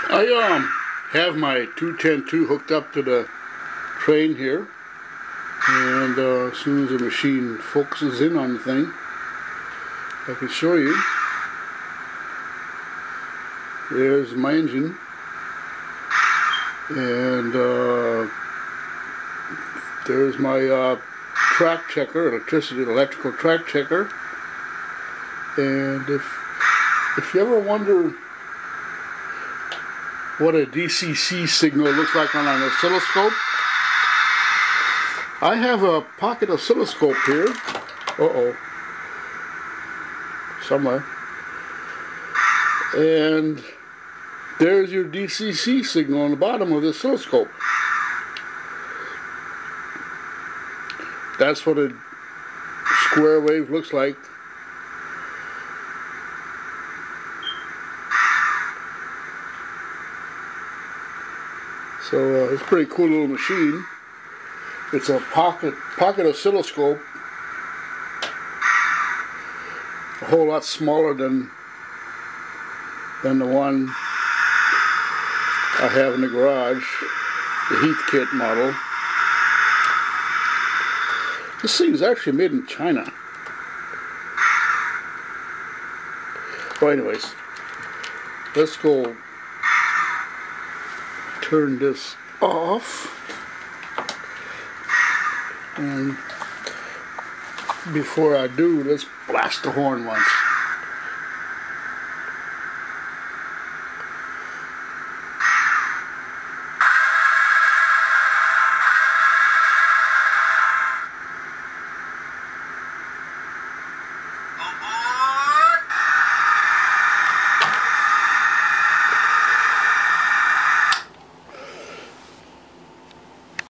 I have my 210-2 hooked up to the train here, and as soon as the machine focuses in on the thing, I can show you. There's my engine, and there's my track checker, electrical track checker. And if you ever wonder what a DCC signal looks like on an oscilloscope, I have a pocket oscilloscope here. Somewhere. And there's your DCC signal on the bottom of the oscilloscope. That's what a square wave looks like. So it's a pretty cool little machine. It's a pocket oscilloscope, a whole lot smaller than the one I have in the garage, the Heathkit model. This thing is actually made in China. Well, anyways, let's go turn this off, and before I do, let's blast the horn once.